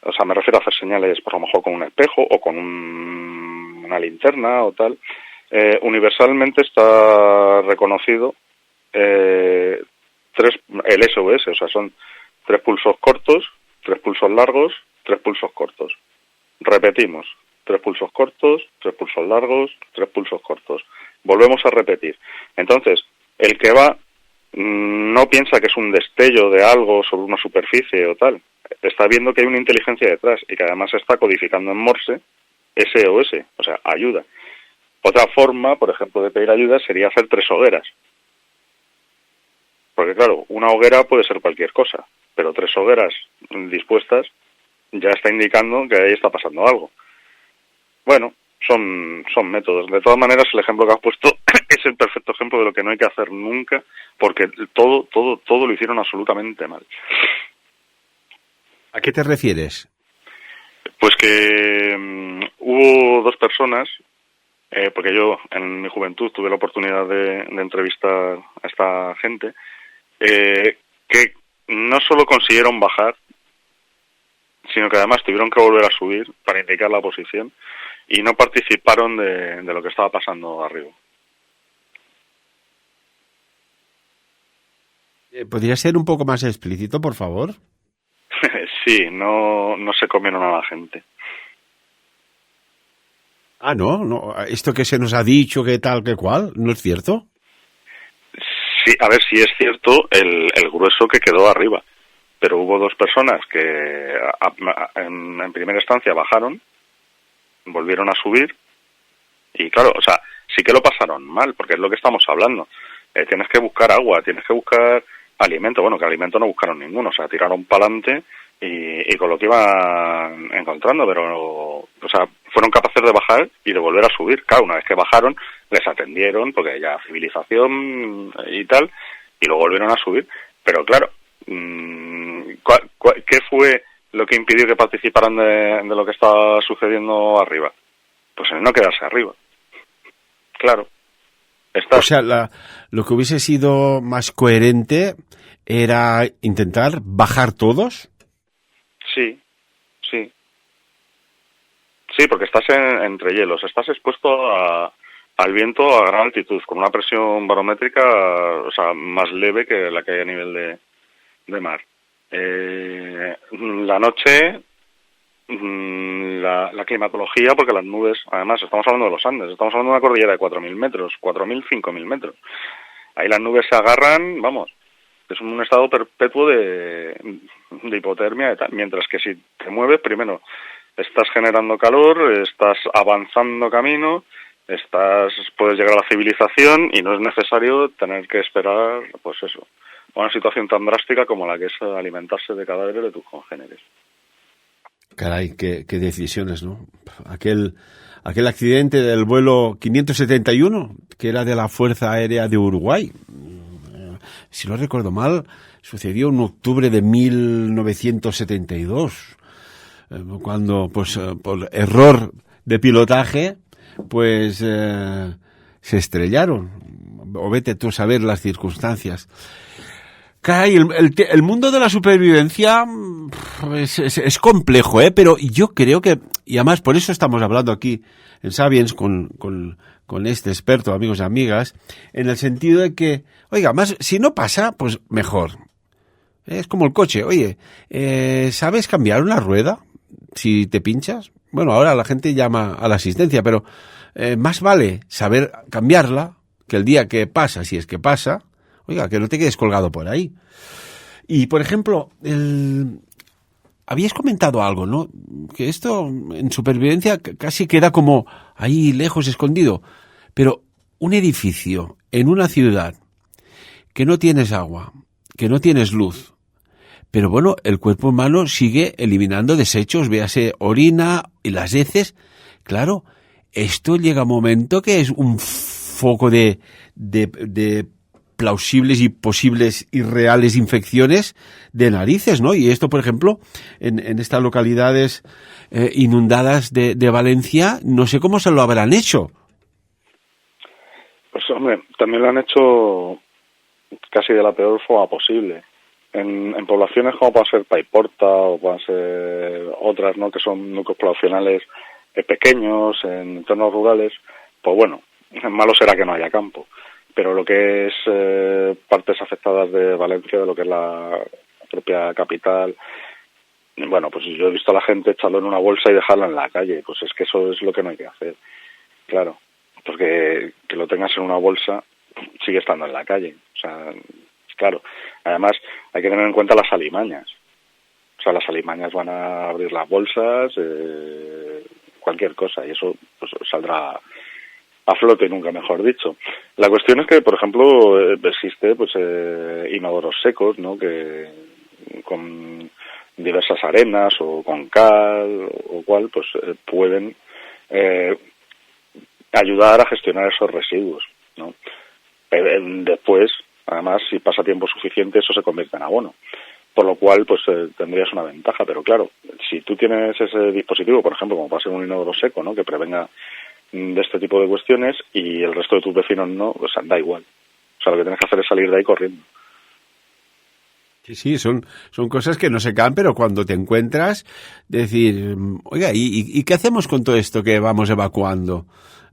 o sea, me refiero a hacer señales, por lo mejor con un espejo o con una linterna o tal, universalmente está reconocido el SOS, o sea, son 3 pulsos cortos, 3 pulsos largos, 3 pulsos cortos. Repetimos, 3 pulsos cortos, 3 pulsos largos, 3 pulsos cortos. Volvemos a repetir. Entonces, el que va no piensa que es un destello de algo sobre una superficie o tal. Está viendo que hay una inteligencia detrás y que además está codificando en Morse SOS, o sea, ayuda. Otra forma, por ejemplo, de pedir ayuda sería hacer 3 hogueras. Porque claro, una hoguera puede ser cualquier cosa, pero 3 hogueras dispuestas ya está indicando que ahí está pasando algo. Bueno, son métodos. De todas maneras, el ejemplo que has puesto es el perfecto ejemplo de lo que no hay que hacer nunca, porque todo lo hicieron absolutamente mal. ¿A qué te refieres? Pues que hubo 2 personas, porque yo en mi juventud tuve la oportunidad de entrevistar a esta gente, que no solo consiguieron bajar, sino que además tuvieron que volver a subir para indicar la posición y no participaron de lo que estaba pasando arriba. ¿Podría ser un poco más explícito, por favor? Sí, no se comieron a la gente. Ah, no, esto que se nos ha dicho, que tal, que cual, ¿no es cierto? Sí, a ver, si es cierto el grueso que quedó arriba, pero hubo 2 personas que en primera instancia bajaron, volvieron a subir y claro, o sea, sí que lo pasaron mal, porque es lo que estamos hablando. Tienes que buscar agua, tienes que buscar alimento. Bueno, que alimento no buscaron ninguno, o sea, tiraron para adelante y con lo que iban encontrando, pero, o sea, fueron capaces de bajar y de volver a subir. Claro, una vez que bajaron, les atendieron, porque ya civilización y tal, y luego volvieron a subir. Pero claro, ¿qué fue lo que impidió que participaran de lo que estaba sucediendo arriba? Pues el no quedarse arriba. Claro. O sea, lo que hubiese sido más coherente era intentar bajar todos. Sí. Sí, porque estás entre hielos, estás expuesto al viento a gran altitud, con una presión barométrica, o sea, más leve que la que hay a nivel de mar. La noche, la climatología, porque las nubes, además estamos hablando de los Andes, estamos hablando de una cordillera de 4.000 metros, 4.000, 5.000 metros. Ahí las nubes se agarran, vamos, es un estado perpetuo de hipotermia y tal, mientras que si te mueves, primero estás generando calor, estás avanzando camino, puedes llegar a la civilización y no es necesario tener que esperar, pues eso, una situación tan drástica como la que es alimentarse de cadáveres de tus congéneres. Caray, qué decisiones, ¿no? Aquel accidente del vuelo 571, que era de la Fuerza Aérea de Uruguay, si no recuerdo mal, sucedió en octubre de 1972, cuando, pues, por error de pilotaje, pues, se estrellaron. O vete tú a saber las circunstancias. Caray, el mundo de la supervivencia es complejo, pero yo creo que, y además por eso estamos hablando aquí en Sapiens con este experto, amigos y amigas, en el sentido de que, oiga, más si no pasa, pues mejor. Es como el coche, oye, ¿sabes cambiar una rueda si te pinchas? Bueno, ahora la gente llama a la asistencia, pero más vale saber cambiarla que el día que pasa, si es que pasa, oiga, que no te quedes colgado por ahí. Y, por ejemplo, habíais comentado algo, ¿no? Que esto en supervivencia casi queda como ahí lejos, escondido. Pero un edificio en una ciudad que no tienes agua, que no tienes luz, pero bueno, el cuerpo humano sigue eliminando desechos, véase orina y las heces. Claro, esto llega a un momento que es un foco de plausibles y posibles y reales infecciones de narices, ¿no? Y esto, por ejemplo, en estas localidades inundadas de Valencia, no sé cómo se lo habrán hecho. Pues hombre, también lo han hecho casi de la peor forma posible. en poblaciones como pueda ser Paiporta o puedan ser otras, ¿no?, que son núcleos poblacionales pequeños, en entornos rurales, pues bueno, malo será que no haya campo. Pero lo que es partes afectadas de Valencia, de lo que es la propia capital, bueno, pues yo he visto a la gente echarlo en una bolsa y dejarla en la calle. Pues es que eso es lo que no hay que hacer. Claro, porque que lo tengas en una bolsa sigue estando en la calle. O sea, claro. Además, hay que tener en cuenta las alimañas. O sea, las alimañas van a abrir las bolsas, cualquier cosa, y eso pues saldrá a flote, nunca mejor dicho. La cuestión es que, por ejemplo, existe pues inodoros secos, ¿no?, que con diversas arenas o con cal o cual, pues pueden ayudar a gestionar esos residuos, ¿no? Después, además, si pasa tiempo suficiente, eso se convierte en abono. Por lo cual, pues tendrías una ventaja. Pero claro, si tú tienes ese dispositivo, por ejemplo, como pasa en un inodoro seco, ¿no?, que prevenga de este tipo de cuestiones, y el resto de tus vecinos no, pues da igual. O sea, lo que tienes que hacer es salir de ahí corriendo. Sí, son cosas que no se caen, pero cuando te encuentras, decir, oiga, ¿y qué hacemos con todo esto que vamos evacuando?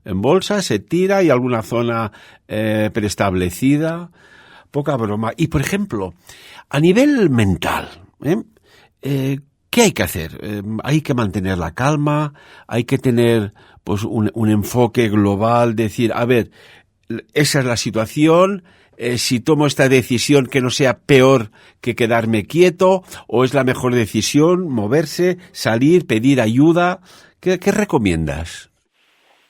¿En bolsa se tira y alguna zona preestablecida? Poca broma. Y, por ejemplo, a nivel mental, ¿qué hay que hacer? Hay que mantener la calma, hay que tener pues un enfoque global, decir, a ver, esa es la situación, si tomo esta decisión que no sea peor que quedarme quieto, o es la mejor decisión moverse, salir, pedir ayuda. ¿Qué recomiendas?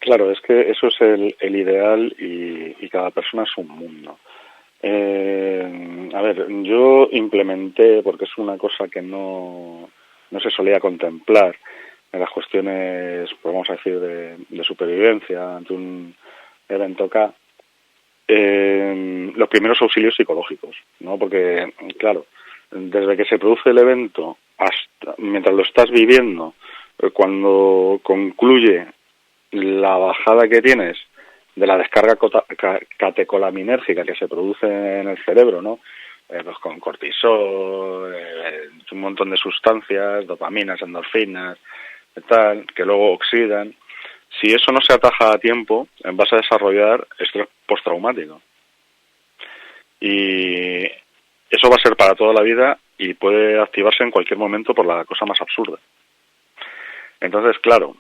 Claro, es que eso es el ideal y cada persona es un mundo. A ver, yo implementé, porque es una cosa que no se solía contemplar en las cuestiones, pues vamos a decir, de supervivencia ante un evento K, los primeros auxilios psicológicos, ¿no? Porque, claro, desde que se produce el evento hasta mientras lo estás viviendo, cuando concluye la bajada que tienes de la descarga catecolaminérgica que se produce en el cerebro, ¿no? Pues con cortisol, un montón de sustancias, dopaminas, endorfinas, tal, que luego oxidan. Si eso no se ataja a tiempo, vas a desarrollar estrés postraumático. Y eso va a ser para toda la vida y puede activarse en cualquier momento por la cosa más absurda. Entonces, claro,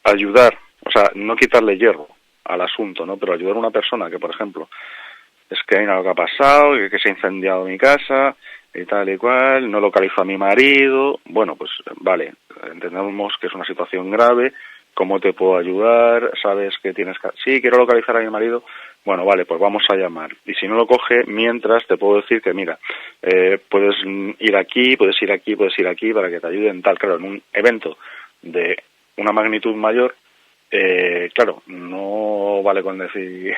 ayudar, o sea, no quitarle hierro al asunto, ¿no? Pero ayudar a una persona que, por ejemplo, es que hay algo que ha pasado, que se ha incendiado mi casa y tal y cual, no localizo a mi marido. Bueno, pues vale, entendemos que es una situación grave, ¿cómo te puedo ayudar? ¿Sabes que tienes que...? Sí, quiero localizar a mi marido. Bueno, vale, pues vamos a llamar. Y si no lo coge, mientras te puedo decir que, mira, puedes ir aquí, puedes ir aquí, puedes ir aquí para que te ayuden, tal. Claro, en un evento de una magnitud mayor, claro, no vale con decir...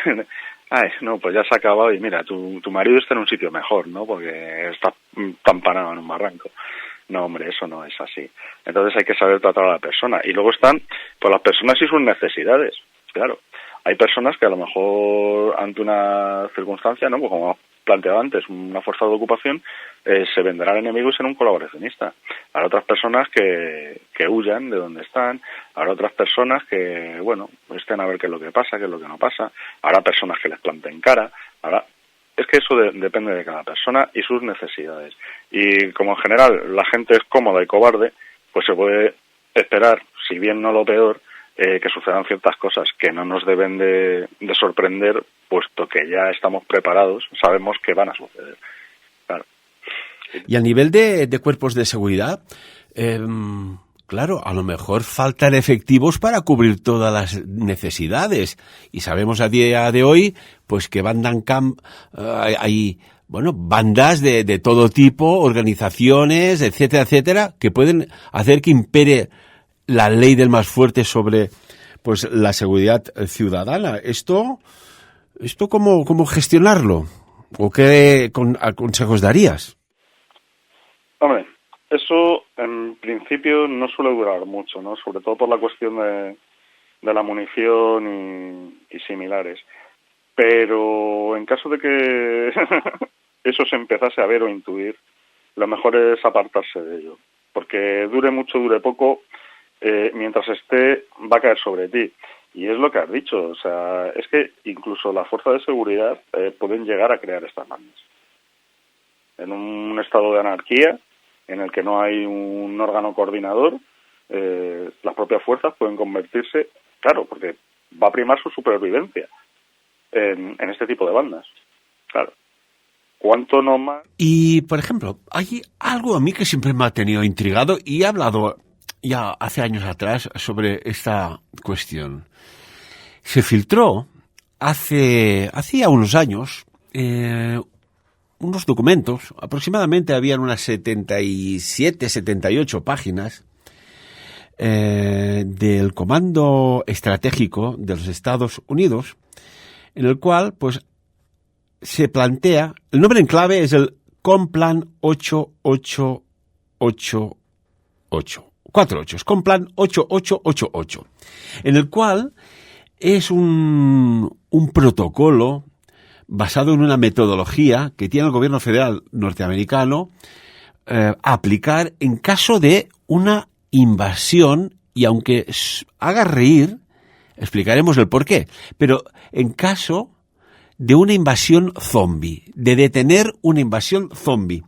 Ay, no, pues ya se ha acabado y mira, tu marido está en un sitio mejor, ¿no? Porque está tampanado en un barranco. No, hombre, eso no es así. Entonces hay que saber tratar a la persona. Y luego están, pues, las personas y sus necesidades. Claro, hay personas que a lo mejor ante una circunstancia, ¿no? Pues como planteado antes, una fuerza de ocupación, se venderán enemigos en un colaboracionista. Habrá otras personas que huyan de donde están, habrá otras personas que, bueno, pues estén a ver qué es lo que pasa, qué es lo que no pasa, habrá personas que les planten cara, es que eso depende de cada persona y sus necesidades. Y como en general la gente es cómoda y cobarde, pues se puede esperar, si bien no lo peor, que sucedan ciertas cosas que no nos deben de sorprender, puesto que ya estamos preparados, sabemos que van a suceder. Claro. Y a nivel de cuerpos de seguridad, claro, a lo mejor faltan efectivos para cubrir todas las necesidades. Y sabemos a día de hoy, pues que hay bueno, bandas de todo tipo, organizaciones, etcétera, etcétera, que pueden hacer que impere la ley del más fuerte sobre pues la seguridad ciudadana. ¿Esto cómo gestionarlo? ¿O qué consejos darías? Hombre, eso en principio no suele durar mucho, ¿no? Sobre todo por la cuestión de la munición y similares. Pero en caso de que eso se empezase a ver o intuir, lo mejor es apartarse de ello. Porque dure mucho, dure poco, mientras esté, va a caer sobre ti. Y es lo que has dicho, o sea, es que incluso las fuerzas de seguridad pueden llegar a crear estas bandas. En un estado de anarquía, en el que no hay un órgano coordinador, las propias fuerzas pueden convertirse, claro, porque va a primar su supervivencia en este tipo de bandas. Claro. ¿Cuánto no más? Y, por ejemplo, hay algo a mí que siempre me ha tenido intrigado y he hablado ya hace años atrás sobre esta cuestión. Se filtró hacía unos años unos documentos, aproximadamente habían unas 77, 78 páginas del Comando Estratégico de los Estados Unidos, en el cual, pues, se plantea, el nombre en clave es el Complan 8888, 48, Complan 8888, en el cual es un protocolo basado en una metodología que tiene el gobierno federal norteamericano a aplicar en caso de una invasión, y aunque haga reír, explicaremos el porqué, pero en caso de una invasión zombie, de detener una invasión zombie.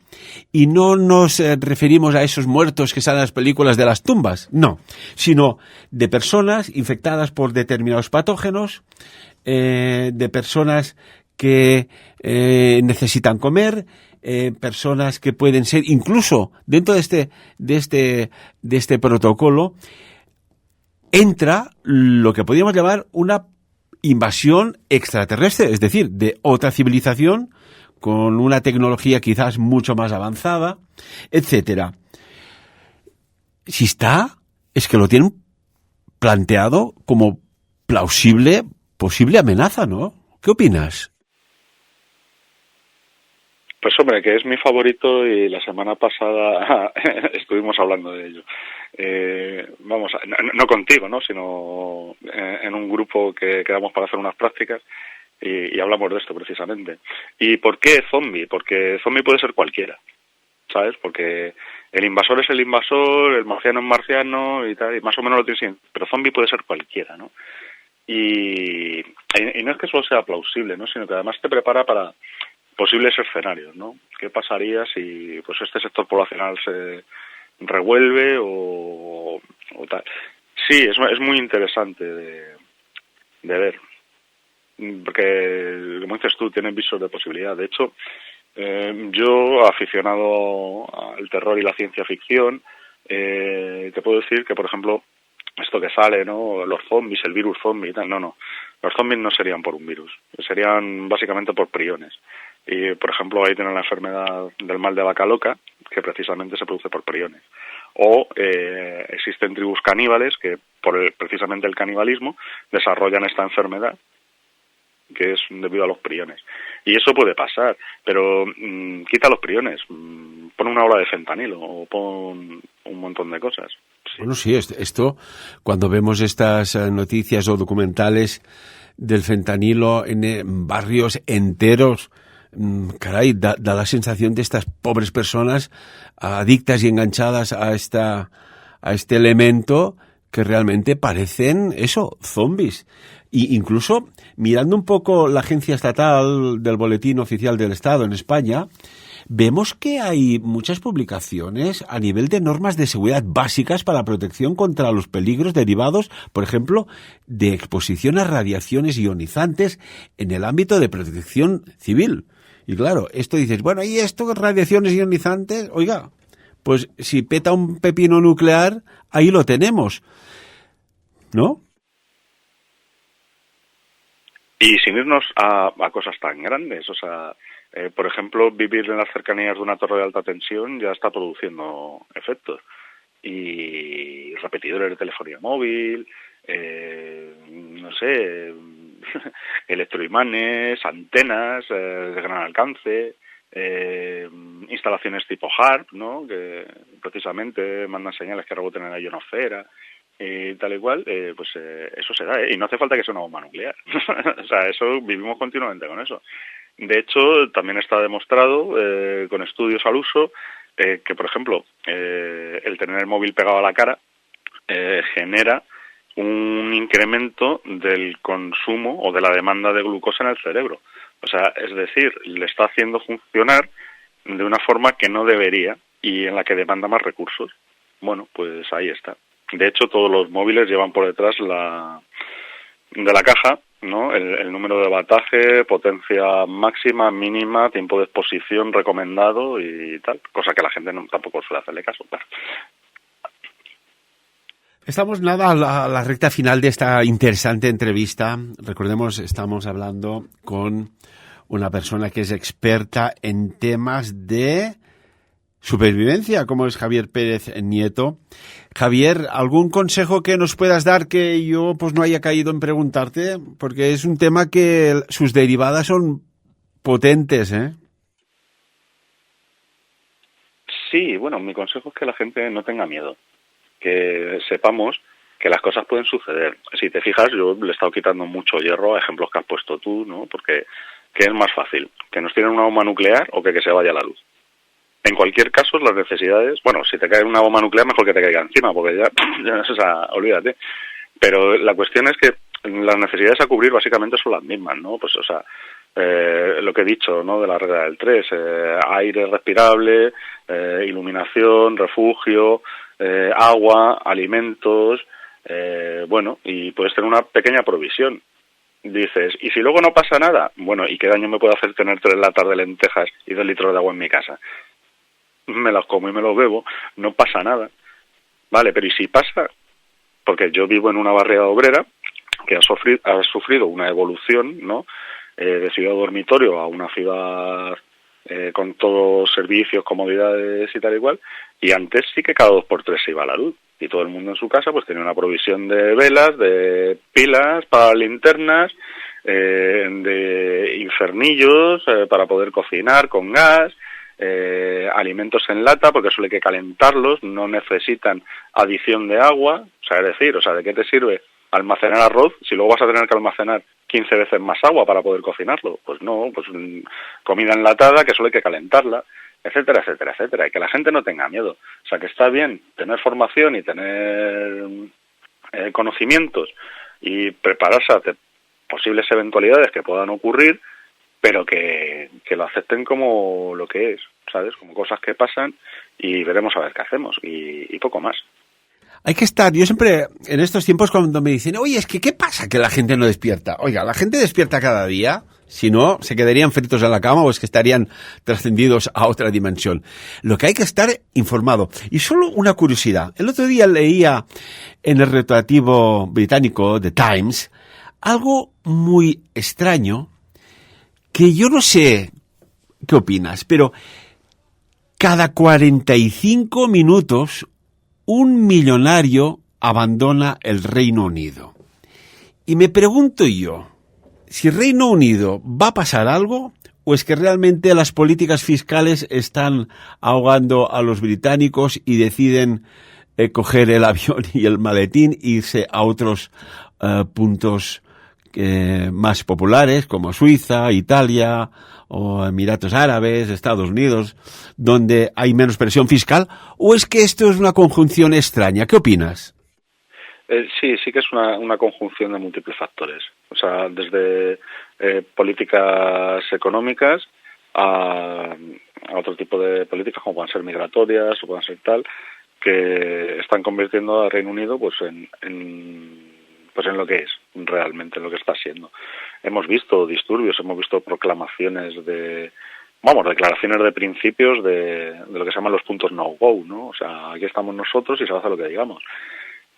Y no nos referimos a esos muertos que salen en las películas de las tumbas, no, sino de personas infectadas por determinados patógenos, de personas que necesitan comer, personas que pueden ser, incluso dentro de este protocolo, entra lo que podríamos llamar una invasión extraterrestre, es decir, de otra civilización con una tecnología quizás mucho más avanzada, etcétera. Si está, es que lo tienen planteado como posible amenaza, ¿no? ¿Qué opinas? Pues hombre, que es mi favorito y la semana pasada estuvimos hablando de ello. Vamos, no contigo, ¿no? Sino en un grupo que quedamos para hacer unas prácticas y hablamos de esto precisamente. ¿Y por qué zombie? Porque zombie puede ser cualquiera, ¿sabes? Porque el invasor es el invasor, el marciano es marciano y tal, y más o menos lo tienes, pero zombie puede ser cualquiera, ¿no? Y no es que solo sea plausible, ¿no? Sino que además te prepara para posibles escenarios, ¿no? ¿Qué pasaría si pues este sector poblacional se revuelve o tal? Sí, es muy interesante de ver, porque, como dices tú, tienen visos de posibilidad. De hecho, yo, aficionado al terror y la ciencia ficción, te puedo decir que, por ejemplo, esto que sale, ¿no? Los zombies, el virus zombie y tal, no. Los zombies no serían por un virus, serían básicamente por priones. Y, por ejemplo, ahí tienen la enfermedad del mal de vaca loca, que precisamente se produce por priones. O existen tribus caníbales que, precisamente el canibalismo, desarrollan esta enfermedad, que es debido a los priones. Y eso puede pasar, pero quita los priones, pon una ola de fentanilo o pon un montón de cosas. Sí. Bueno, sí, esto, cuando vemos estas noticias o documentales del fentanilo en barrios enteros, caray, da la sensación de estas pobres personas adictas y enganchadas a este elemento que realmente parecen zombies. Y incluso mirando un poco la agencia estatal del Boletín Oficial del Estado en España, vemos que hay muchas publicaciones a nivel de normas de seguridad básicas para la protección contra los peligros derivados, por ejemplo, de exposición a radiaciones ionizantes en el ámbito de protección civil. Y claro, esto dices, bueno, ¿y esto radiaciones ionizantes? Oiga, pues si peta un pepino nuclear, ahí lo tenemos, ¿no? Y sin irnos a cosas tan grandes, o sea, por ejemplo, vivir en las cercanías de una torre de alta tensión ya está produciendo efectos. Y repetidores de telefonía móvil, no sé, electroimanes, antenas de gran alcance, instalaciones tipo HARP, ¿no? Que precisamente mandan señales que reboten en la ionosfera. Y tal y cual, eso se da, y no hace falta que sea una bomba nuclear. O sea, eso vivimos continuamente con eso. De hecho, también está demostrado con estudios al uso que, por ejemplo, el tener el móvil pegado a la cara genera un incremento del consumo o de la demanda de glucosa en el cerebro. O sea, es decir, le está haciendo funcionar de una forma que no debería y en la que demanda más recursos. Bueno, pues ahí está. De hecho, todos los móviles llevan por detrás de la caja, ¿no? El número de bataje, potencia máxima, mínima, tiempo de exposición recomendado y tal, cosa que la gente tampoco suele hacerle caso, claro. Estamos nada a la recta final de esta interesante entrevista. Recordemos, estamos hablando con una persona que es experta en temas de supervivencia, como es Javier Pérez Nieto. Javier, ¿algún consejo que nos puedas dar que yo pues no haya caído en preguntarte? Porque es un tema que sus derivadas son potentes, ¿eh? Sí, bueno, mi consejo es que la gente no tenga miedo, que sepamos que las cosas pueden suceder. Si te fijas, yo le he estado quitando mucho hierro a ejemplos que has puesto tú, ¿no? Porque ¿qué es más fácil? ¿Que nos tiren una bomba nuclear o que se vaya la luz? En cualquier caso, las necesidades... Bueno, si te cae una bomba nuclear, mejor que te caiga encima, porque ya o sea, olvídate. Pero la cuestión es que las necesidades a cubrir básicamente son las mismas, ¿no? Pues, o sea, lo que he dicho, ¿no? De la regla del 3, aire respirable, iluminación, refugio, agua, alimentos, bueno, y puedes tener una pequeña provisión. Dices, ¿y si luego no pasa nada? Bueno, ¿y qué daño me puede hacer tener 3 latas de lentejas y 2 litros de agua en mi casa? Me las como y me los bebo, no pasa nada. Vale, pero ¿y si pasa? Porque yo vivo en una barriada obrera que ha sufrido una evolución, ¿no? De ciudad dormitorio a una ciudad con todos servicios, comodidades y tal y cual, y antes sí que cada 2x3 se iba a la luz, y todo el mundo en su casa pues tenía una provisión de velas, de pilas para linternas, de infernillos para poder cocinar con gas, alimentos en lata, porque solo hay que calentarlos, no necesitan adición de agua, o sea, es decir, o sea, ¿de qué te sirve almacenar arroz si luego vas a tener que almacenar 15 veces más agua para poder cocinarlo? Pues no, pues comida enlatada que solo hay que calentarla, etcétera, etcétera, etcétera, y que la gente no tenga miedo. O sea, que está bien tener formación y tener conocimientos y prepararse a posibles eventualidades que puedan ocurrir, pero que lo acepten como lo que es, ¿sabes? Como cosas que pasan y veremos a ver qué hacemos y poco más. Hay que estar, yo siempre, en estos tiempos cuando me dicen, oye, es que ¿qué pasa que la gente no despierta? Oiga, la gente despierta cada día, si no, se quedarían fritos en la cama o es que estarían trascendidos a otra dimensión. Lo que hay que estar informado. Y solo una curiosidad, el otro día leía en el retroactivo británico The Times algo muy extraño que yo no sé qué opinas, pero cada 45 minutos un millonario abandona el Reino Unido. Y me pregunto yo, si Reino Unido va a pasar algo o es que realmente las políticas fiscales están ahogando a los británicos y deciden coger el avión y el maletín e irse a otros puntos más populares como Suiza, Italia o Emiratos Árabes, Estados Unidos, donde hay menos presión fiscal, o es que esto es una conjunción extraña? ¿Qué opinas? Sí que es una conjunción de múltiples factores. O sea, desde políticas económicas a otro tipo de políticas como puedan ser migratorias o puedan ser tal, que están convirtiendo al Reino Unido pues en lo que es realmente, en lo que está siendo. Hemos visto disturbios, hemos visto proclamaciones declaraciones de principios de lo que se llaman los puntos no-go, ¿no? O sea, aquí estamos nosotros y se va a hacer lo que digamos.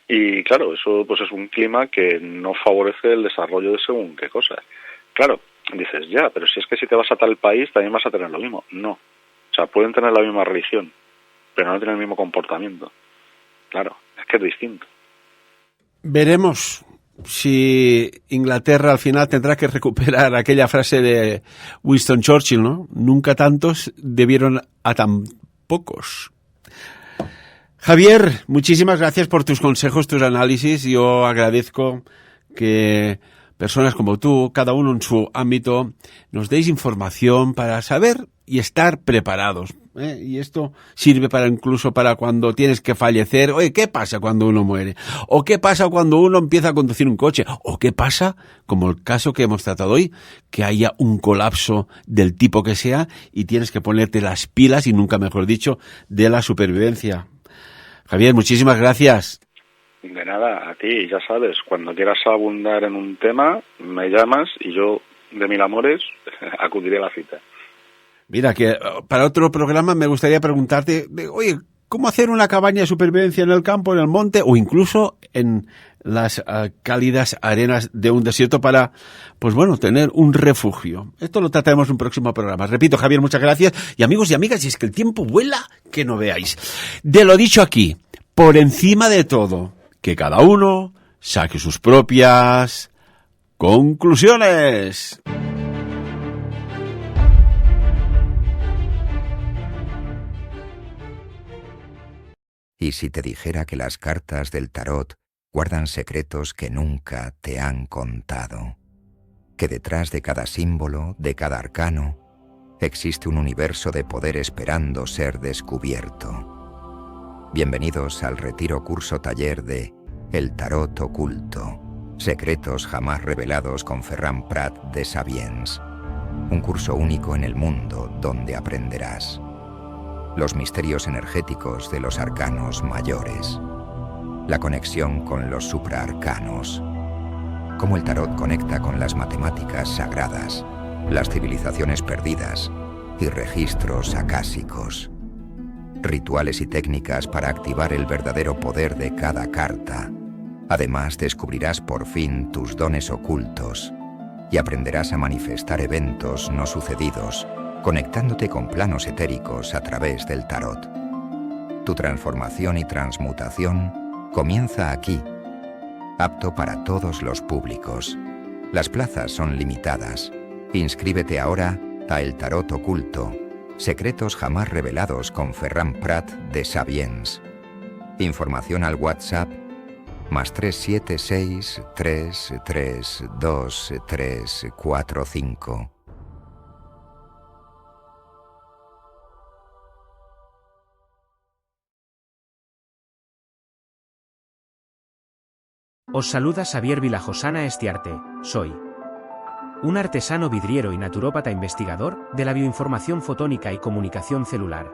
Y claro, eso pues es un clima que no favorece el desarrollo de según qué cosas. Claro, dices, ya, pero si es que si te vas a tal país también vas a tener lo mismo. No. O sea, pueden tener la misma religión, pero no tienen el mismo comportamiento. Claro, es que es distinto. Veremos si Inglaterra al final tendrá que recuperar aquella frase de Winston Churchill, ¿no? Nunca tantos debieron a tan pocos. Javier, muchísimas gracias por tus consejos, tus análisis. Yo agradezco que personas como tú, cada uno en su ámbito, nos deis información para saber y estar preparados. Y esto sirve incluso para cuando tienes que fallecer. Oye, ¿qué pasa cuando uno muere? ¿O qué pasa cuando uno empieza a conducir un coche? ¿O qué pasa, como el caso que hemos tratado hoy, que haya un colapso del tipo que sea y tienes que ponerte las pilas, y nunca mejor dicho, de la supervivencia? Javier, muchísimas gracias. De nada, a ti, ya sabes, cuando quieras abundar en un tema, me llamas y yo, de mil amores, acudiré a la cita. Mira, que para otro programa me gustaría preguntarte, oye, ¿cómo hacer una cabaña de supervivencia en el campo, en el monte o incluso en las cálidas arenas de un desierto para, pues bueno, tener un refugio? Esto lo trataremos en un próximo programa. Repito, Javier, muchas gracias. Y amigos y amigas, y es que el tiempo vuela que no veáis. De lo dicho aquí, por encima de todo, que cada uno saque sus propias conclusiones. ¿Y si te dijera que las cartas del tarot guardan secretos que nunca te han contado? Que detrás de cada símbolo, de cada arcano, existe un universo de poder esperando ser descubierto. Bienvenidos al retiro curso taller de El Tarot Oculto, secretos jamás revelados con Ferran Prat de Sabiens. Un curso único en el mundo donde aprenderás los misterios energéticos de los arcanos mayores, la conexión con los supraarcanos, cómo el tarot conecta con las matemáticas sagradas, las civilizaciones perdidas y registros acásicos, rituales y técnicas para activar el verdadero poder de cada carta. Además, descubrirás por fin tus dones ocultos y aprenderás a manifestar eventos no sucedidos, conectándote con planos etéricos a través del tarot. Tu transformación y transmutación comienza aquí, apto para todos los públicos. Las plazas son limitadas. Inscríbete ahora a El Tarot Oculto, secretos jamás revelados con Ferran Prat de Sabiens. Información al WhatsApp +376 332 345. Os saluda Xavier Vilajosana Estiarte. Soy un artesano vidriero y naturópata investigador de la bioinformación fotónica y comunicación celular.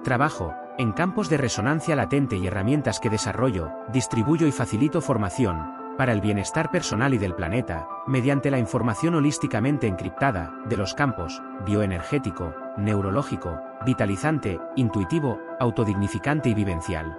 Trabajo en campos de resonancia latente y herramientas que desarrollo, distribuyo y facilito formación para el bienestar personal y del planeta, mediante la información holísticamente encriptada de los campos bioenergético, neurológico, vitalizante, intuitivo, autodignificante y vivencial.